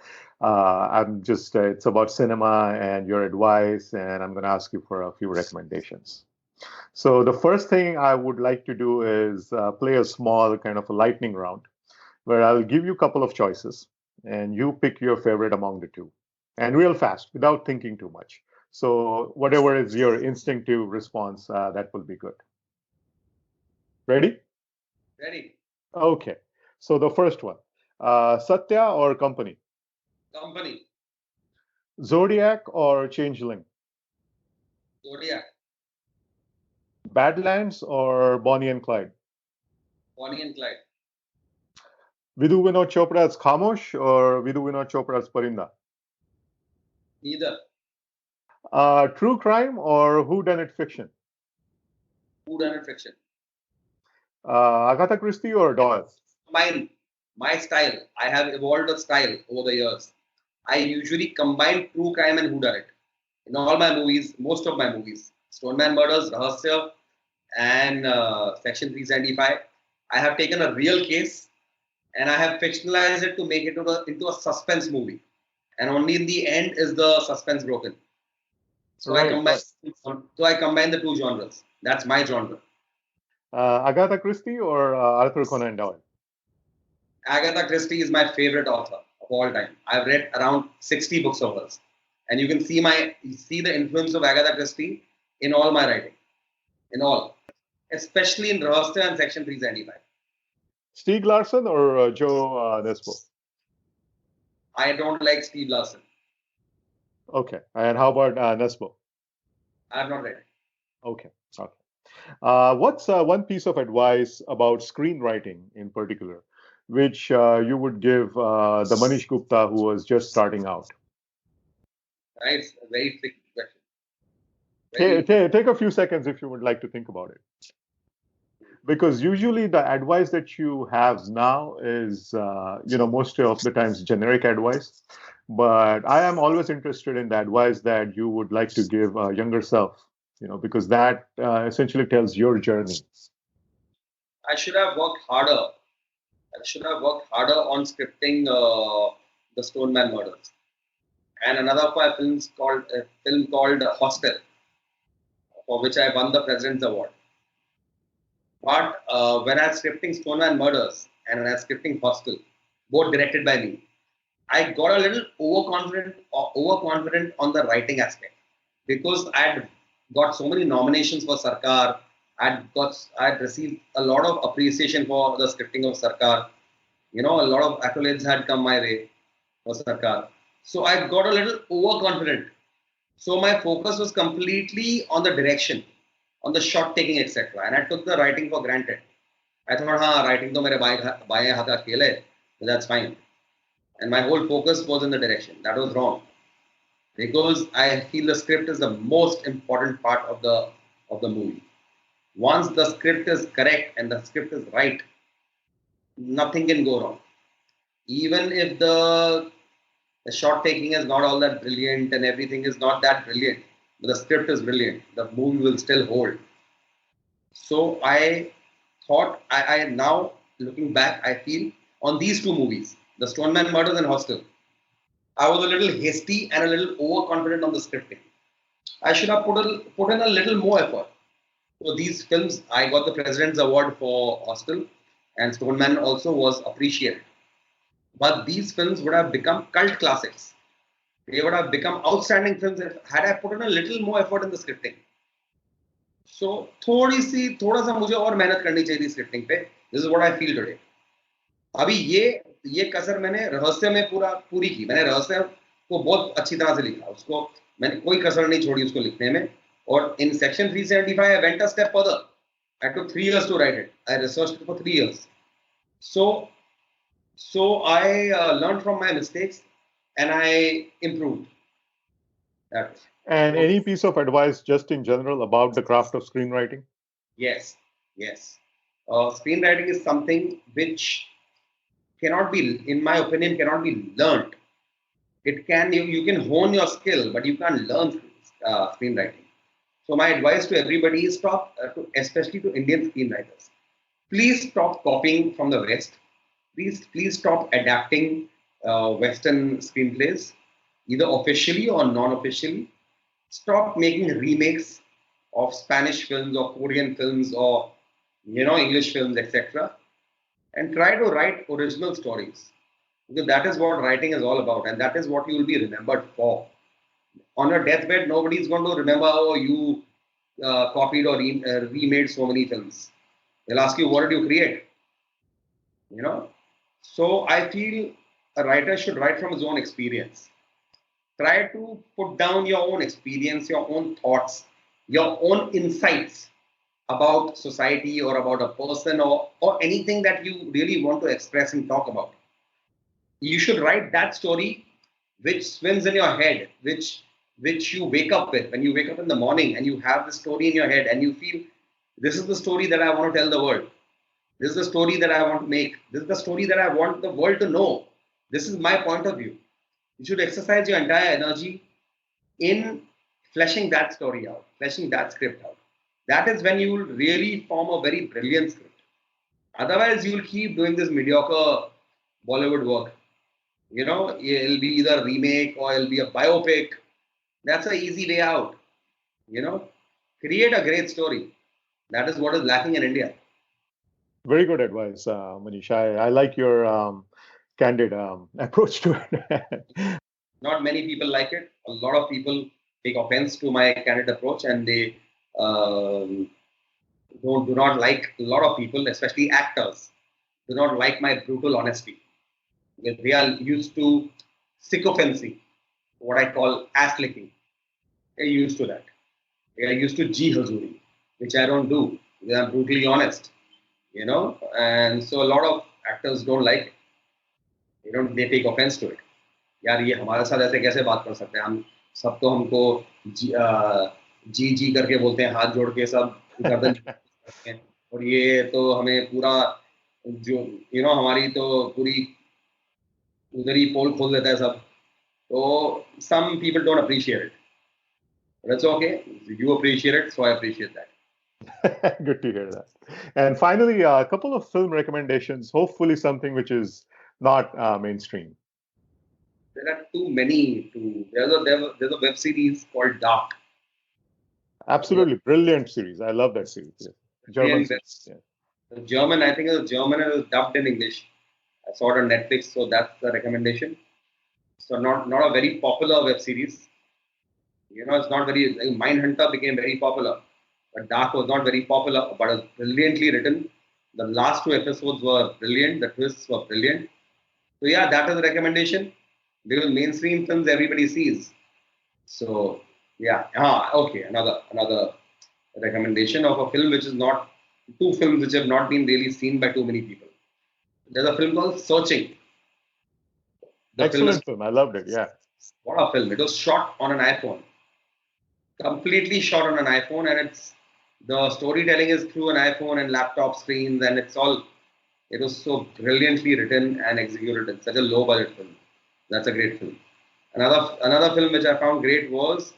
it's about cinema and your advice. And I'm going to ask you for a few recommendations. So, the first thing I would like to do is play a small kind of a lightning round where I'll give you a couple of choices and you pick your favorite among the two. And real fast, without thinking too much. So, whatever is your instinctive response, that will be good. Ready? Ready? Okay. So the first one, Satya or Company, Company. Zodiac or Changeling, Zodiac. Badlands or Bonnie and Clyde, Bonnie and Clyde. Vidhu Vinod Chopra's Khamosh or Vidhu Vinod Chopra's Parinda, Neither. True Crime or Who Done It Fiction, Food and fiction. Agatha Christie or Doyle, My style. I have evolved a style over the years. I usually combine true crime and whodunit. In all my movies, most of my movies, Stoneman Murders, Rahasya, and Section 375, I have taken a real case and I have fictionalized it to make it into a suspense movie. And only in the end is the suspense broken. So I right? combine. Right. So I combine the two genres. That's my genre. Agatha Christie or Arthur Conan Doyle, Agatha Christie is my favorite author of all time. I've read around 60 books of hers, and you can see the influence of Agatha Christie in all my writing, in all, especially in Rahasya and Section 375. Stieg Larsson or Joe Nesbo. I don't like Steve Larson. Okay. And how about Nesbo? I have not read it. Okay. Okay. What's one piece of advice about screenwriting in particular, which you would give the Manish Gupta who was just starting out? Right? It's a very tricky question. Very Take a few seconds if you would like to think about it. Because usually the advice that you have now is, most of the times generic advice. But I am always interested in the advice that you would like to give younger self, because that essentially tells your journey. I should have worked harder. I should have worked harder on scripting the Stoneman Murders and another of my films called a film called Hostel, for which I won the President's Award. But when I was scripting Stoneman Murders and when I was scripting Hostel, both directed by me, I got a little overconfident on the writing aspect because I had got so many nominations for Sarkar. I had received a lot of appreciation for the scripting of Sarkar. A lot of accolades had come my way for Sarkar. So I got a little overconfident. So my focus was completely on the direction, on the shot taking, etc. And I took the writing for granted. I thought, writing to mere baएं हाथ का खेल है, so that's fine. And my whole focus was in the direction. That was wrong. Because I feel the script is the most important part of the movie. Once the script is correct and the script is right, nothing can go wrong. Even if the shot taking is not all that brilliant and everything is not that brilliant, but the script is brilliant, the movie will still hold. So I thought, I now looking back, I feel on these two movies, the Stoneman Murders and Hostel, I was a little hasty and a little overconfident on the scripting. I should have put in a little more effort. So these films, I got the President's Award for Hostel, and Stoneman also was appreciated. But these films would have become cult classics. They would have become outstanding films had I put in a little more effort in the scripting. So थोड़ा सा मुझे और मेहनत करनी चाहिए थी scripting पे. This is what I feel today. अभी ये कसर मैंने रहस्य में पूरी की. मैंने रहस्य को बहुत अच्छी तरह से लिखा. उसको मैंने कोई कसर नहीं छोड़ी उसको लिखने में. और in section 375 I went a step further. I took 3 years to write it. I researched it for 3 years. So I learned from my mistakes and I improved. And any piece of advice just in general about the craft of screenwriting? Yes. Screenwriting is something which cannot be, in my opinion, cannot be learned. You can hone your skill, but you can't learn screenwriting. So my advice to everybody is especially to Indian screenwriters, please stop copying from the West. Please stop adapting Western screenplays, either officially or non-officially. Stop making remakes of Spanish films or Korean films or English films, etc. And try to write original stories. Because that is what writing is all about, and that is what you will be remembered for. On your deathbed, nobody is going to remember, you copied or remade so many films. They'll ask you, what did you create? So I feel a writer should write from his own experience. Try to put down your own experience, your own thoughts, your own insights about society or about a person or anything that you really want to express and talk about. You should write that story which swims in your head, which you wake up with. When you wake up in the morning and you have the story in your head and you feel, this is the story that I want to tell the world. This is the story that I want to make. This is the story that I want the world to know. This is my point of view. You should exercise your entire energy in fleshing that story out, fleshing that script out. That is when you will really form a very brilliant script. Otherwise, you will keep doing this mediocre Bollywood work. It'll be either a remake or it'll be a biopic. That's an easy way out. Create a great story. That is what is lacking in India. Very good advice, Manish. I like your candid approach to it. Not many people like it. A lot of people take offense to my candid approach, and they do not like, a lot of people, especially actors, do not like my brutal honesty. They are used to sycophancy, what I call ass licking. They're used to that. They are used to G hazuri, which I don't do. I'm brutally honest. And so a lot of actors don't like it. They take offense to it. यार ये हमारे साथ ऐसे कैसे बात कर सकते हैं, हम सब तो हमको जी करके बोलते हैं, हाथ जोड़ के सब गर्दन करते हैं, और ये तो हमें पूरा जो हमारी तो पूरी उधर ही पोल खोल देता है सब. तो some people don't appreciate it. That's okay. You appreciate it, so I appreciate that. Good to hear that. And finally, a couple of film recommendations, hopefully something which is not mainstream. There are too many. There's a web series called Dark. Absolutely brilliant series. I love that series. Yeah. German Brilliant web. series. Yeah. German, I think it was German and it was dubbed in English. I saw it on Netflix, so that's the recommendation. So not a very popular web series. It's not very. Like Mindhunter became very popular, but Dark was not very popular, but it's brilliantly written. The last two episodes were brilliant. The twists were brilliant. So yeah, that is a recommendation because mainstream films everybody sees. So yeah, okay. Another recommendation of a film which is not two films which have not been really seen by too many people. There's a film called Searching. The film is Excellent film. I loved it. Yeah. what a film. It was shot on an iPhone, completely shot on an iPhone, and it's the storytelling is through an iPhone and laptop screens, and it's all. It was so brilliantly written and executed. It's such a low budget film. That's a great film. Another film which I found great was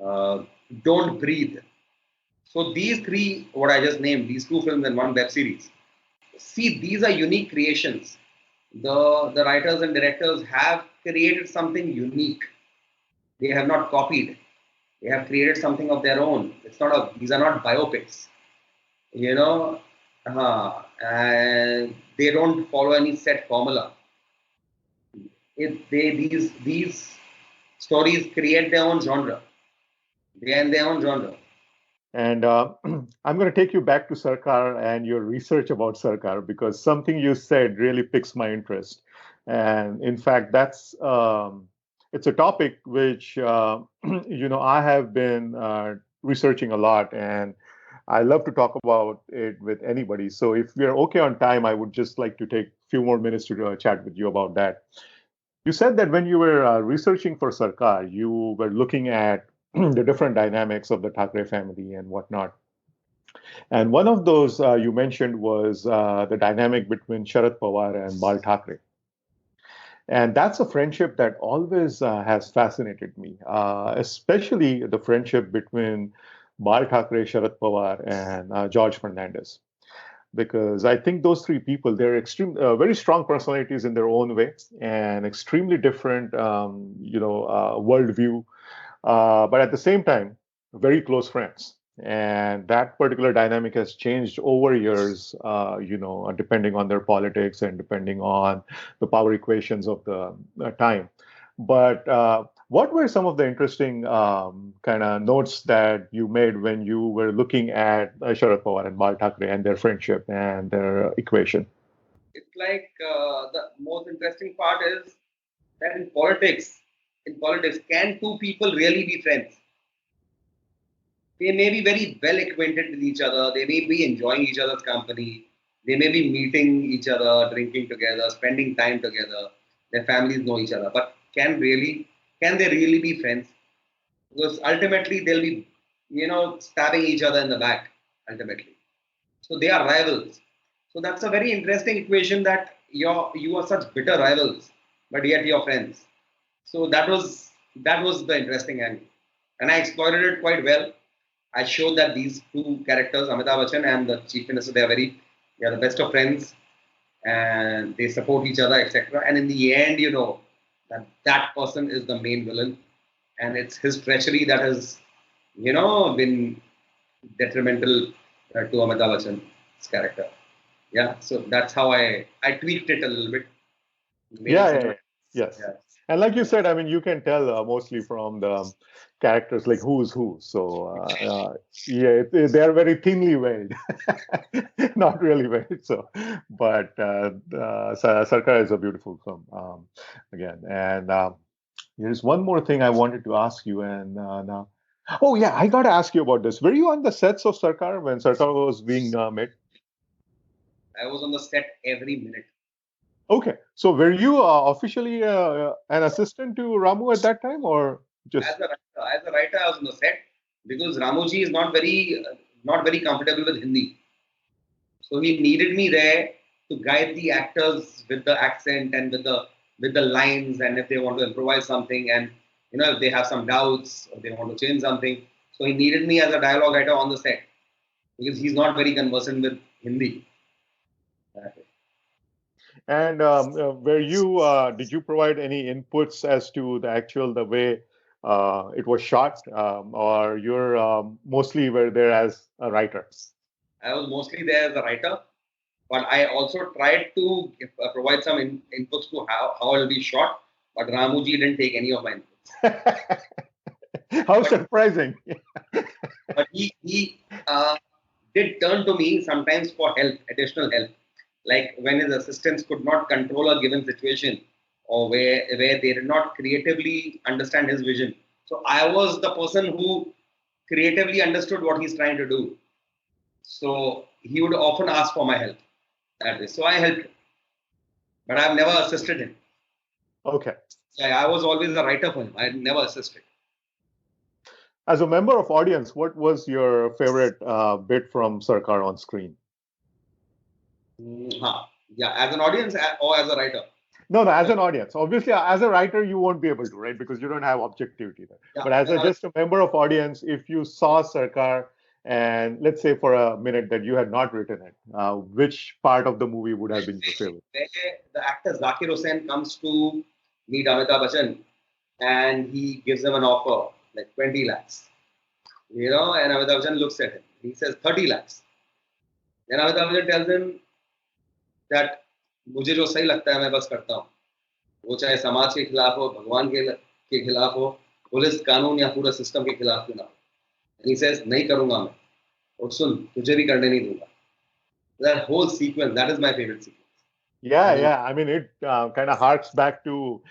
uh, Don't Breathe. So these three, what I just named, these two films and one web series. See, these are unique creations. The writers and directors have created something unique. They have not copied. They have created something of their own. These are not biopics. You know, and they don't follow any set formula. These stories create their own genre. They are in their own genre. And I'm going to take you back to Sarkar and your research about Sarkar because something you said really piques my interest. And in fact, it's a topic which I have been researching a lot, and I love to talk about it with anybody. So if we're okay on time, I would just like to take a few more minutes to chat with you about that. You said that when you were researching for Sarkar, you were looking at the different dynamics of the Thackeray family and whatnot. And one of those you mentioned was the dynamic between Sharad Pawar and Bal Thackeray. And that's a friendship that always has fascinated me, especially the friendship between Bal Thackeray, Sharad Pawar, and George Fernandez. Because I think those three people, they're very strong personalities in their own way, and extremely different, worldview, but at the same time, very close friends. And that particular dynamic has changed over years, depending on their politics and depending on the power equations of the time. But what were some of the interesting kind of notes that you made when you were looking at Sharad Pawar and Bal Thackeray and their friendship and their equation? It's like the most interesting part is that in politics, can two people really be friends? They may be very well acquainted with each other. They may be enjoying each other's company. They may be meeting each other, drinking together, spending time together. Their families know each other. But can they really be friends? Because ultimately they'll be, stabbing each other in the back, ultimately. So they are rivals. So that's a very interesting equation that you are such bitter rivals, but yet you're friends. So that was the interesting angle, and I exploited it quite well. I showed that these two characters, Amitabh Bachchan and the Chief Minister, they are the best of friends, and they support each other, etc. And in the end, that person is the main villain, and it's his treachery that has, been detrimental to Amitabh Bachchan's character. Yeah, so that's how I tweaked it a little bit, made it Yeah, yeah, somewhat. yeah. Yes. Yeah, And like you said, I mean, you can tell mostly from the characters, like who's who. So, yeah, they are very thinly veiled, not really veiled. So, but Sarkar is a beautiful film, again. And here's one more thing I wanted to ask you. And now, oh yeah, I got to ask you about this. Were you on the sets of Sarkar when Sarkar was being made? I was on the set every minute. Okay. So were you officially an assistant to Ramu at that time, or As just a writer, I was on the set because Ramoji is not very comfortable with Hindi. So he needed me there to guide the actors with the accent and with the lines, and if they want to improvise something, and if they have some doubts or they want to change something. So he needed me as a dialogue writer on the set because he's not very conversant with Hindi. And did you provide any inputs as to the way it was shot, or you're mostly were there as a writer? I was mostly there as a writer, but I also tried to provide some inputs to how it will be shot. But Ramuji didn't take any of my inputs. How surprising! But he did turn to me sometimes for help, additional help, like when his assistants could not control a given situation, or where they did not creatively understand his vision. So I was the person who creatively understood what he's trying to do. So he would often ask for my help that way. So I helped him, but I've never assisted him. Okay. I was always a writer for him. I never assisted. As a member of audience, what was your favorite bit from Sarkar on screen? Yeah, as an audience or as a writer? No, as an audience. Obviously, as a writer, you won't be able to, right? Because you don't have objectivity there. Yeah, but as just a member of audience, if you saw Sarkar and let's say for a minute that you had not written it, which part of the movie would have been your favorite? The actor Zakir Hussain comes to meet Amitabh Bachchan and he gives him an offer like 20 lakhs. And Amitabh Bachchan looks at him. He says 30 lakhs. Then Amitabh Bachchan tells him that मुझे जो सही लगता है मैं बस करता हूँ, वो चाहे समाज के खिलाफ हो, भगवान के खिलाफ हो, पुलिस कानून या पूरा सिस्टम के खिलाफ क्यों ना हो. He says नहीं करूँगा मैं, और सुन तुझे भी करने नहीं दूँगा. That whole sequence, that is my favorite sequence. Yeah. I mean, it kind of harks back to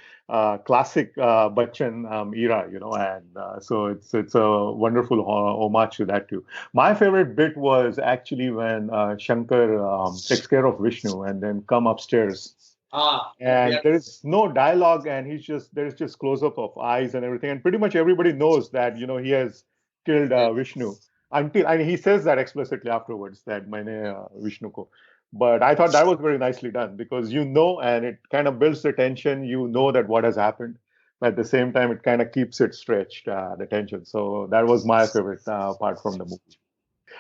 classic Bachchan era, and so it's a wonderful homage to that too. My favorite bit was actually when Shankar takes care of Vishnu and then come upstairs. And there is no dialogue, and there's just close up of eyes and everything, and pretty much everybody knows that he has killed Vishnu and he says that explicitly afterwards that maine Vishnu ko. But I thought that was very nicely done because and it kind of builds the tension. That what has happened. At the same time, it kind of keeps it stretched, the tension. So that was my favorite part from the movie.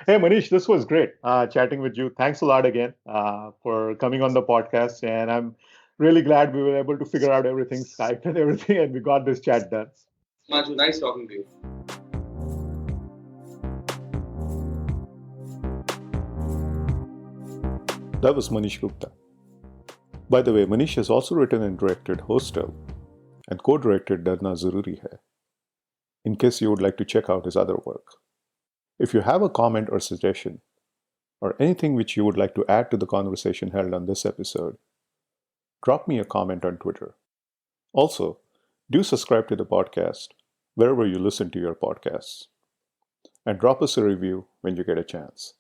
Hey, Manish, this was great chatting with you. Thanks a lot again for coming on the podcast. And I'm really glad we were able to figure out everything, Skype and everything, and we got this chat done. Himanshu, nice talking to you. That was Manish Gupta. By the way, Manish has also written and directed Hostel and co-directed Darna Zaruri Hai, in case you would like to check out his other work. If you have a comment or suggestion, or anything which you would like to add to the conversation held on this episode, drop me a comment on Twitter. Also, do subscribe to the podcast wherever you listen to your podcasts, and drop us a review when you get a chance.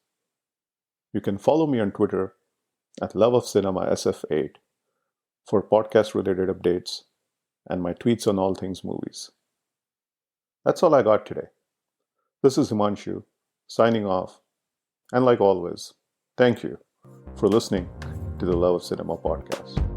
You can follow me on Twitter at loveofcinemasf8 for podcast-related updates and my tweets on all things movies. That's all I got today. This is Himanshu, signing off, and like always, thank you for listening to the Love of Cinema podcast.